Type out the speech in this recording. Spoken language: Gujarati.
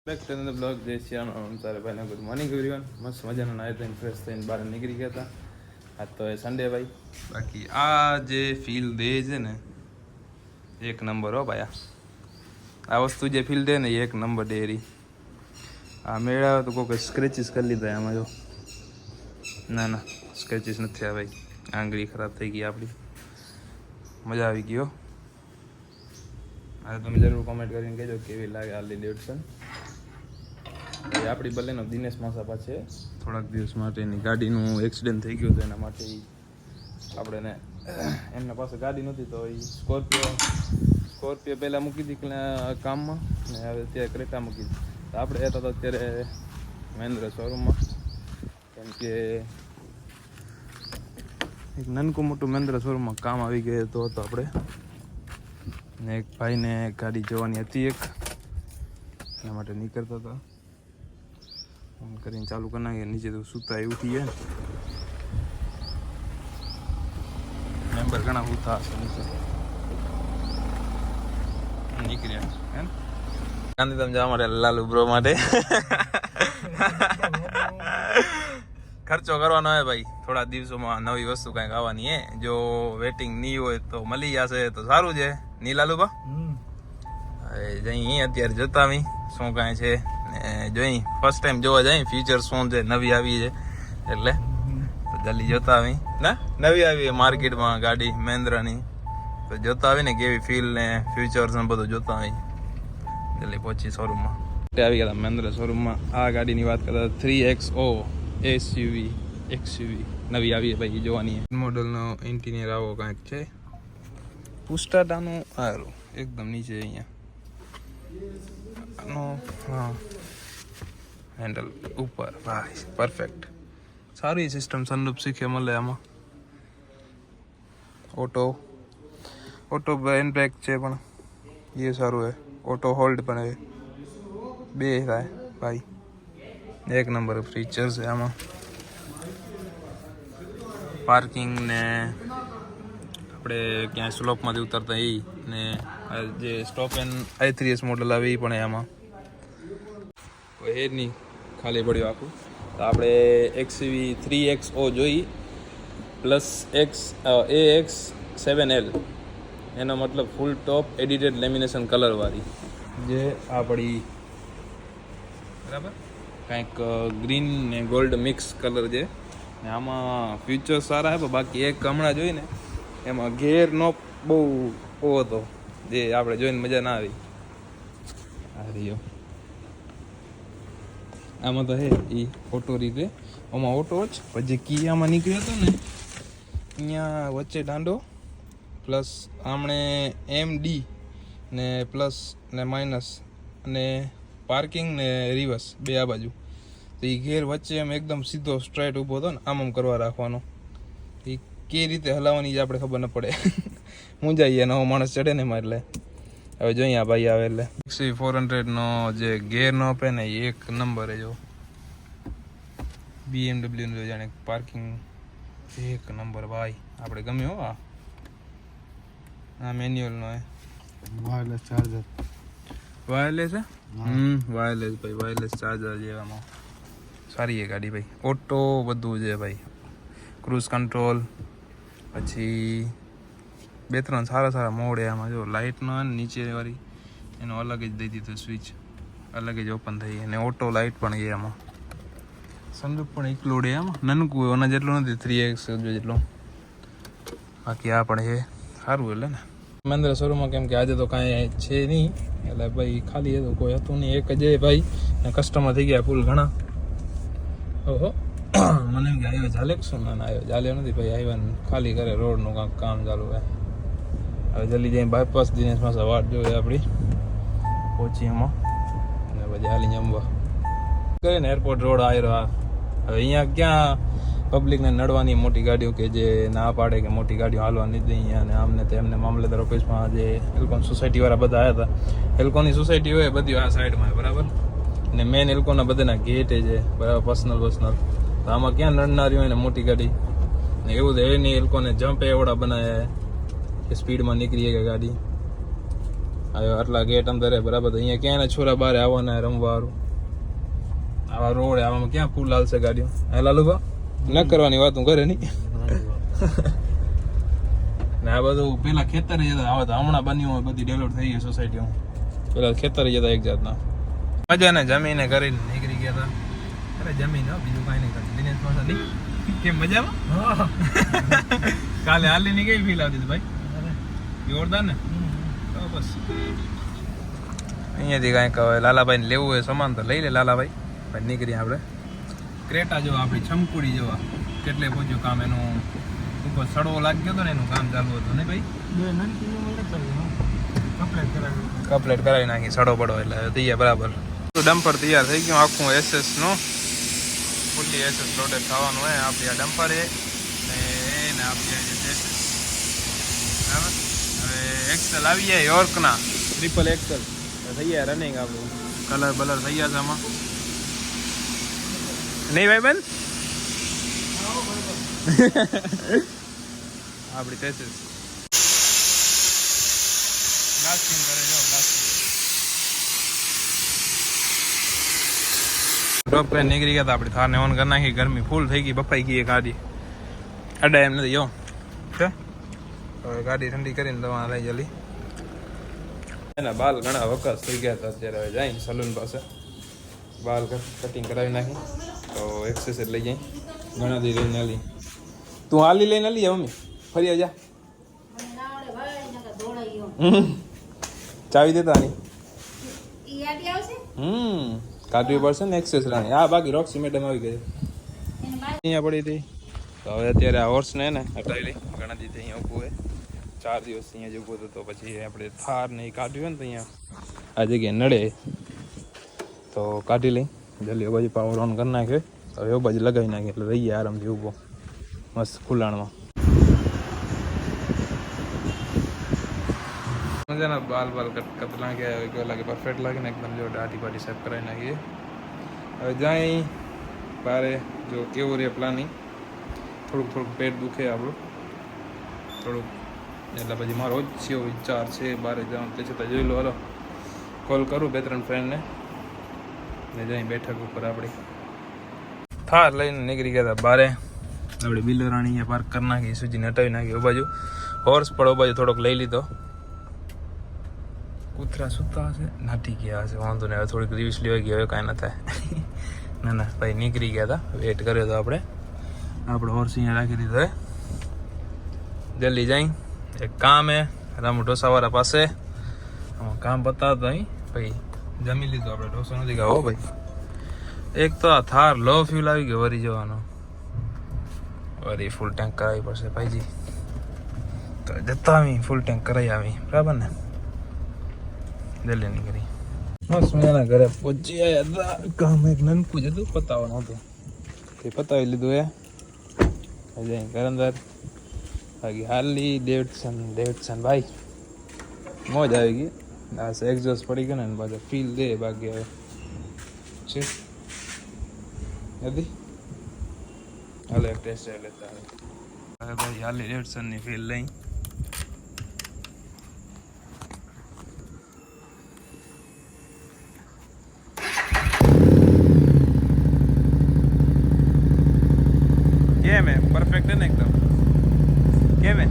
બેક ટુ ધ બ્લોગ જય શ્યામ તારે ભાઈને ગુડ મોર્નિંગ એવરીવન. મસ્ત મજાના નાઈ ધોઈને ફ્રેશ થઈને બહાર નીકળી ગયા હતા. આજ તો એ સન્ડે ભાઈ. બાકી આ જે ફીલ દે છે ને એક નંબર હો ભાઈ. આ વસ્તુ જે ફીલ દે ને એક નંબર ડેરી. આ મેળા તો કોઈ સ્ક્રેચીસ કરી લીધા આમાં જો. ના સ્ક્રેચીસ નથી આ ભાઈ. આંગળી ખરાબ થઈ ગઈ આપણી. મજા આવી ગયો. હા તમે જરૂર કોમેન્ટ કરીને કહેજો કેવી લાગે હાર્લી ડેવિડસન. આપણી ભલેનો દિનેશ માસા પાસે થોડાક દિવસ માટેની ગાડીનું એક્સિડન્ટ થઈ ગયું હતું એના માટે આપણે એમના પાસે ગાડી નહોતી તો એ સ્કોર્પિયો પહેલાં મૂકી હતી કામમાં ને હવે અત્યારે ક્રેટા મૂકી દીધી. તો આપણે હતા તો અત્યારે મહેન્દ્ર શોરૂમમાં કેમ કે એક નાનકું મોટું મહેન્દ્ર શોરૂમમાં કામ આવી ગયું તો આપણે ને એક ભાઈને ગાડી જવાની હતી એના માટે નીકળતા હતા. ફોન કરીને ચાલુ કરી નાખીએ. નીચે તો સૂતા એ ઉઠીએ મેમ્બર ઘણા ઉઠા હશે નીચે નીકળ્યા હે ગાંધીધામ જવા માટે લાલુ બ્રો માટે ખર્ચો કરવાનો હોય ભાઈ. થોડા દિવસોમાં નવી વસ્તુ કંઈક આવવાની હે. જો વેટિંગ નહીં હોય તો મળી જશે તો સારું છે. નહીં લાલુબા જઈ અત્યારે જોતા મી શું કાંઈ છે જોઈ ફર્સ્ટ ટાઈમ જોવા જાય ફ્યુચર શું છે નવી આવી છે એટલે તો જલ્દી જોતા આવી ના નવી આવી માર્કેટમાં ગાડી મહેન્દ્રની તો જોતા આવી ને કેવી ફીલ ને ફ્યુચર્સ ને બધું જોતા આવી. જલ્દી પહોંચી શોરૂમમાં આવી ગયા મહેન્દ્ર શોરૂમમાં. આ ગાડીની વાત કરતા 3XO SUV નવી આવી ભાઈ જોવાની મોડલનો ઇન્ટિરિયર આવો કાંઈક છે. પુસ્ટાટાનું સારું એકદમ નીચે અહીંયા હા હેન્ડલ ઉપર ભાઈ પરફેક્ટ સારી સિસ્ટમ. સનરૂફ શીખે મળે આમાં. ઓટો હેન્ડ બ્રેક છે પણ એ સારું હે. ઓટો હોલ્ડ પણ હે. બે થાય ભાઈ એક નંબર ફીચર્સ છે આમાં. પાર્કિંગ ને આપણે ક્યાંય સ્લોપમાંથી ઉતરતા એ ને જે સ્ટોપ એન્ડ i3s મોડલ આવે એ પણ આમાં એ નહીં ખાલી પડ્યું આખું. તો આપણે XUV 3XO જોઈ પ્લસ AX7L એનો મતલબ ફૂલ ટોપ એડિટેડ લેમિનેશન કલરવાળી જે આ પડી બરાબર કાંઈક ગ્રીન ને ગોલ્ડ મિક્સ કલર છે ને આમાં ફીચર્સ સારા છે. બાકી એક હમણાં જોઈને એમાં ઘેર નો બહુ હતો જે આપણે જોઈને મજા ના આવી. આ રહ્યો આમાં તો હે એ ઓટો રીતે આમાં ઓટો જ પછી કી આમાં નીકળ્યો હતો ને અહીંયા વચ્ચે દાંડો પ્લસ આમણે MD ને પ્લસ ને માઇનસ અને પાર્કિંગ ને રિવર્સ બે આ બાજુ. તો એ ઘેર વચ્ચે એમ એકદમ સીધો સ્ટ્રેટ ઊભો હતો ને આમ કરવા રાખવાનો. એ કે રીતે હલાવવાની જ આપણે ખબર ન પડે. હું જઈએ નવો માણસ ચડે ને એમાં એટલે હવે જોઈએ આ ભાઈ આવે એટલે XUV400 જે ગેર નો આપે ને એક નંબર જો BMW નો જાણે પાર્કિંગ એક નંબર ભાઈ. આપણે ગમ્યો હો. આ મેન્યુઅલ નો વાયરલેસ ચાર્જર વાયરલેસ હે વાયરલેસ ભાઈ વાયરલેસ ચાર્જર જેવામાં સારી છે ગાડી ભાઈ. ઓટો બધું છે ભાઈ. ક્રૂઝ કંટ્રોલ પછી બે ત્રણ સારા મોડ આમાં જો લાઇટનો નીચે વાળી એનો અલગ જ દઈ દીધું સ્વિચ અલગ જ ઓપન થઈ અને ઓટો લાઇટ પણ છે આમાં. સનરૂફ પણ ઇન્ક્લુડ છે આમાં નાનકું ઓના જેટલું નથી 3X જેટલું. બાકી આ પણ છે સારું એટલે ને મહેન્દ્ર શોરૂમમાં કેમ કે આજે તો કાંઈ છે નહીં એટલે ભાઈ ખાલી હતું કોઈ હતું નહીં. એક જ ભાઈ કસ્ટમર થઈ ગયા ફૂલ ઘણા. ઓહો મને એમ કે આવ્યો ચાલે શું ના આવ્યો ચાલ્યો નથી ભાઈ. આવ્યા ને ખાલી કરે રોડનું કાંક કામ ચાલુ હોય. હવે જલ્દી જઈને બાયપાસ દિનેશ માસા વાટ જોઈએ આપણી પહોંચી એમાં અને પછી હાલી જમવા કરે ને એરપોર્ટ રોડ આવ્યો. હવે અહીંયા ક્યાં પબ્લિકને નડવાની મોટી ગાડીઓ કે જે ના પાડે કે મોટી ગાડીઓ હાલવા નથી દે અહીંયા ને આમને તેમને મામલેદાર ઓફિસમાં જે એ લોકોની સોસાયટીવાળા બધા આવ્યા હતા. એ લોકોની સોસાયટી હોય બધી આ સાઈડમાં બરાબર ને મેન એ લોકોના બધાના ગેટે છે બરાબર પર્સનલ તો આમાં ક્યાં નડનારી હોય ને મોટી ગાડી ને એવું તો એ નહીં. એ લોકોને જમ્પ એવડા બનાવ્યા કે સ્પીડમાં નીકળી કે ગાડી હવે આટલા ગેટ અંદર બરાબર અહીંયા ક્યાં છોરા બારે આવવાના રમવાવાળું આવા રોડ આવામાં ક્યાં ફૂલ હાલશે ગાડીઓ હે લાલુભા ન કરવાની વાત હું કરે નહીં ને આ બધું પેલા ખેતરે જતા હવે તો હમણાં બન્યું હોય બધી ડેવલપ થઈ ગઈ સોસાયટીઓ પેલા ખેતરે જતા એક જાતના મજાને જમીને કરીને નીકળી ગયા હતા અરે જમીન બીજું કાંઈ નહીં કરી દિનેશ પાસે નહીં કેમ મજામાં કાલે હાલી ની કઈ ફીલ આવતી હતી ભાઈ જોરદાર ને તો બસ અહીંયાથી કાંઈક લાલાભાઈ ને લેવું હોય સામાન તો લઈ લે લાલાભાઈ ભાઈ નીકળી આપણે ક્રેટા જેવા આપણી છમકુડી જેવા કેટલે પહોંચ્યું કામ એનું ઉપર સડવો લાગી ગયો હતો ને એનું કામ ચાલુ હતું ને ભાઈ કમ્પ્લીટ કરાવી નાખી સડો પડો એટલે તૈયાર બરાબર ડમ્પર તૈયાર થઈ ગયું આખું એસએસ નું ફૂલી એસએસ લોડેડ થવાનું હોય આપણી આ ડમ્પર ને આપણી એસએસ બરાબર હવે એક્સેલ આવી જાય યોર્કના ટ્રિપલ એક્સેલ થઈ જાય રનિંગ આપણું કલર બલર થઈ ગયા છે આમાં નહીં ભાઈ બેન આપણી ટેસ્ટ બ્લાસ્ટિંગ કરે જો બ્લાસ્ટિંગ ડ્રોપ કરીને નીકળી ગયા હતા આપણી થારને ઓન કરી નાખી ગરમી ફૂલ થઈ ગઈ બફાઈ ગઈ ગાડી અડાય એમ નથી જો છે હવે ગાડી ઠંડી કરીને દવા લઈ જલ્દી એના બાલ ઘણા વખત થઈ ગયા હતા અત્યારે હવે જાય સલૂન પાસે બાલ કટિંગ કરાવી નાખી તો એક્સરસાઇઝ લઈ જાય ઘણા દી લઈને આલી તું હાલી લઈને આલી જા મમ્મી ફરી જા ચાવી દેતા ની કાઢવી પડશે ને એક્સેસ રાણી હા બાકી રોક્સી મેડમ આવી ગઈ અહીંયા પડી હતી તો હવે અત્યારે આ હોર્સને ને હટાવી લઈ ઘણા દિવસ અહીંયા ઊભું હોય 4 દિવસ અહીંયા જ ઊભું હતું તો પછી આપણે થાર ને કાઢ્યું હોય ને તો અહીંયા આ જગ્યાએ નડે તો કાઢી લઈ જલ્દી એ બાજુ પાવર ઓન કરી નાખ્યો તો એ બાજુ લગાવી નાખીએ એટલે રહીએ આરામથી ઊભો મસ્ત ખુલ્લાણમાં મજાના બાલ કટ લાગે કેવો લાગે પરફેક્ટ લાગે ને એકદમ જો દાઢી બાટી સાફ કરાવી નાખીએ હવે જાય બારે જો કેવું રહે પ્લાનિંગ થોડુંક પેટ દુખે આપણું થોડુંક એટલે પછી મારો ઓછો વિચાર છે બારે જવાનું તે છતાં જોઈ લો હાલો કોલ કરું 2-3 ફ્રેન્ડને ને જઈ બેઠક ઉપર આપણી થાર લઈને નીકળી ગયા હતા બારે આપણે બિલોરાણી અહીંયા પાર્ક કરી નાખી સુજીને હટાવી નાખી ઓ બાજુ હોર્સ પણ ઓ બાજુ થોડોક લઈ લીધો કૂતરા સૂતા હશે નાટી ગયા હશે વાંધો નહીં હવે થોડીક રિવ્યુઝ લેવાઈ ગયા હવે કાંઈ ન થાય ના ભાઈ નીકળી ગયા હતા વેઇટ કર્યો હતો આપણે હોર્સ અહીંયા રાખી દીધો હે જલ્દી જાય એક કામ હે રામુ ઢોસાવાળા પાસે કામ બતાવતો અહીં ભાઈ જમી લીધું આપણે ઢોસો નથી ખાવો ભાઈ એક તો આ થાર લો ફ્યુલ આવી ગયો વરી જવાનો વરી ફૂલ ટેન્ક કરાવવી પડશે ભાઈજી તો જતા આવી ફૂલ ટેન્ક કરાવી આવી બરાબર ને જલ્દી નીકળી મસ્ત મજાના ઘરે પહોંચી આવ્યા કામ એક નનકું જ હતું પતાવવાનું હતું તે પતાવી લીધું એ જાય ઘર અંદર બાકી હાલી ડેવિડસન ભાઈ મોજ આવી ગઈ આ એક્ઝોસ્ટ પડી ગયો ને પાછા ફીલ દે બાકી હવે છે નથી હાલે એક ટેસ્ટ લેતા હવે ભાઈ હાલી ડેવિડસનની ફીલ લઈ કેમ હે પરફેક્ટ હે ને એકદમ કેમ હે